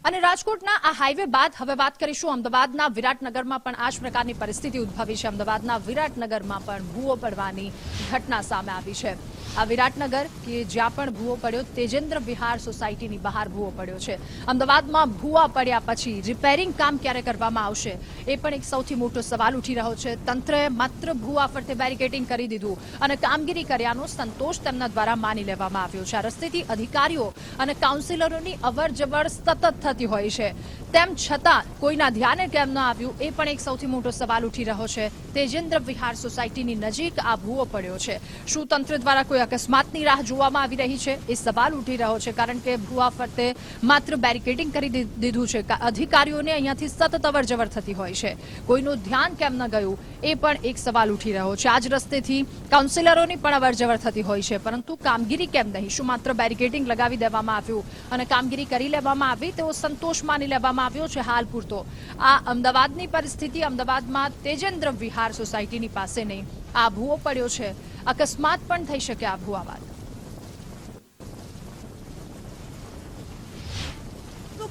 અને રાજકોટના આ હાઈવે બાદ હવે વાત કરીશું અમદાવાદના વિરાટનગરમાં પણ આ જ પ્રકારની પરિસ્થિતિ ઉદ્ભવી છે। અમદાવાદના વિરાટનગરમાં પણ ભૂવો પડવાની ઘટના સામે આવી છે। આ વિરાટનગર કે જ્યાં પણ ભૂવો પડ્યો તેજેન્દ્ર વિહાર સોસાયટીની બહાર ભૂવો પડ્યો છે। અમદાવાદમાં ભૂવા પડ્યા પછી રિપેરિંગ કામ ક્યારે કરવામાં આવશે એ પણ એક સૌથી મોટો સવાલ ઉઠી રહ્યો છે। તંત્રએ માત્ર ભૂવા ફરતે બેરિકેડિંગ કરી દીધું અને કામગીરી કર્યાનો સંતોષ તેમના દ્વારા માની લેવામાં આવ્યો છે। આ રસ્તેથી અધિકારીઓ અને કાઉન્સિલરોની અવરજવર સતત થતી હોય છે, તેમ છતાં કોઈના ધ્યાને કેમ ન આવ્યું એ પણ એક સૌથી મોટો સવાલ ઉઠી રહ્યો છે। તેજેન્દ્ર વિહાર સોસાયટીની નજીક આ ભૂવો પડ્યો છે। શું તંત્ર દ્વારા કોઈ અકસ્માતની રાહ જોવામાં આવી રહી છે એ સવાલ ઉઠી રહ્યો છે, કારણ કે ભૂવા ફરતે માત્ર બેરિકેડિંગ કરી દીધું છે। અધિકારીઓને અહીંયાથી સતત અવરજવર થતી હોય છે, કોઈનું ધ્યાન કેમ ન ગયું એ પણ એક સવાલ ઉઠી રહ્યો છે। આ જ રસ્તેથી કાઉન્સિલરોની પણ અવરજવર થતી હોય છે, પરંતુ કામગીરી કેમ નહીં? શું માત્ર બેરિકેડિંગ લગાવી દેવામાં આવ્યું અને કામગીરી કરી લેવામાં આવી તેવો સંતોષ માની લેવામાં આવ્યો છે હાલ પૂરતો? આ અમદાવાદની પરિસ્થિતિ, અમદાવાદમાં તેજેન્દ્ર વિહાર સોસાયટીની પાસે નહીં, આ ભૂવો પડ્યો છે, અકસ્માત પણ થઈ શકે આ ભૂવા બાદ।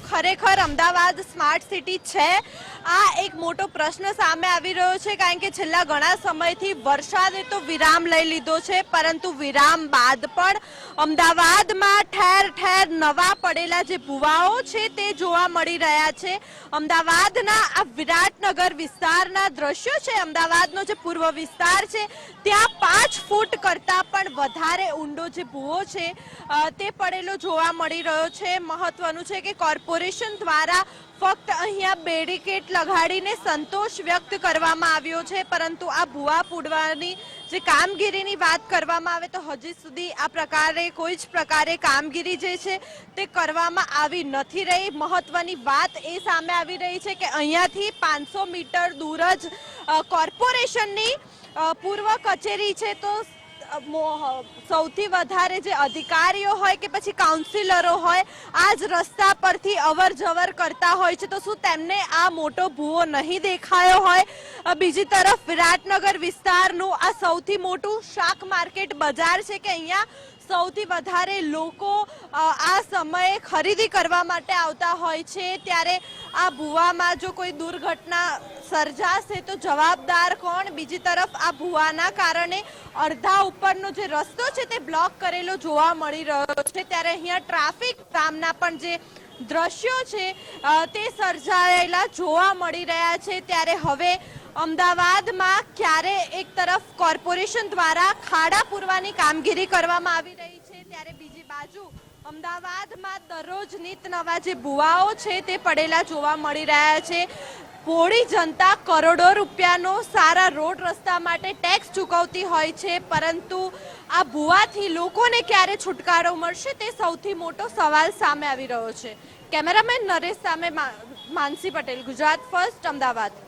ખરેખર અમદાવાદ સ્માર્ટ સિટી છે? આ એક મોટો પ્રશ્ન સામે આવી રહ્યો છે, કારણ કે છેલ્લા ઘણા સમયથી વરસાદે તો વિરામ લઈ લીધો છે, પરંતુ વિરામ બાદ પણ અમદાવાદમાં ઠેર ઠેર નવા પડેલા જે ભૂવાઓ છે તે જોવા મળી રહ્યા છે। અમદાવાદના આ વિરાટનગર વિસ્તારના દ્રશ્યો છે, અમદાવાદનો જે પૂર્વ વિસ્તાર છે ત્યાં 5 ફૂટ કરતા પણ વધારે ઊંડો જે ભૂવો છે તે પડેલો જોવા મળી રહ્યો છે। મહત્વનું છે કે કોર્પોરેશન દ્વારા ફક્ત અહીંયા બેરિકેડ લગાડીને સંતોષ વ્યક્ત કરવામાં આવ્યો છે, પરંતુ આ ભૂવા પૂડવાની જે કામગીરીની વાત કરવામાં આવે તો હજી સુધી આ પ્રકારે કોઈ જ પ્રકારે કામગીરી જે છે તે કરવામાં આવી નથી રહી। મહત્વની વાત એ સામે આવી રહી છે કે અહીંયાથી 500 મીટર દૂર જ કોર્પોરેશનની પૂર્વ કચેરી છે, તો સૌથી વધારે જે અધિકારીઓ હોય કે પછી કાઉન્સિલરો હોય આ જ રસ્તા પરથી અવર જવર કરતા હોય છે, તો શું તેમને આ મોટો ભૂવો નહીં દેખાયો હોય? બીજી તરફ વિરાટનગર વિસ્તારનું આ સૌથી મોટું શાક માર્કેટ બજાર છે કે અહીંયા સૌથી વધારે લોકો આ સમયે ખરીદી કરવા માટે આવતા હોય છે, ત્યારે આ ભૂવામાં જો કોઈ દુર્ઘટના સર્જાશે તો જવાબદાર કોણ? બીજી તરફ આ ભૂવાના કારણે અડધા ઉપરનો જે રસ્તો છે તે બ્લોક કરેલો જોવા મળી રહ્યો છે, ત્યારે અહીંયા ટ્રાફિક જામના પણ જે દ્રશ્યો છે તે સર્જાયેલા જોવા મળી રહ્યા છે। ત્યારે હવે અમદાવાદમાં ક્યારે એક તરફ કોર્પોરેશન દ્વારા ખાડા પૂરવાની કામગીરી કરવામાં આવી રહી છે, ત્યારે બીજી બાજુ અમદાવાદમાં દરરોજ નિત નવા જે ભૂવાઓ છે તે પડેલા જોવા મળી રહ્યા છે। ભોળી જનતા કરોડો રૂપિયાનો સારા રોડ રસ્તા માટે ટેક્સ ચૂકવતી હોય છે, પરંતુ આ ભૂવાથી લોકોને ક્યારે છુટકારો મળશે તે સૌથી મોટો સવાલ સામે આવી રહ્યો છે। કેમેરામેન નરેશ સામે માનસી પટેલ, ગુજરાત ફર્સ્ટ, અમદાવાદ।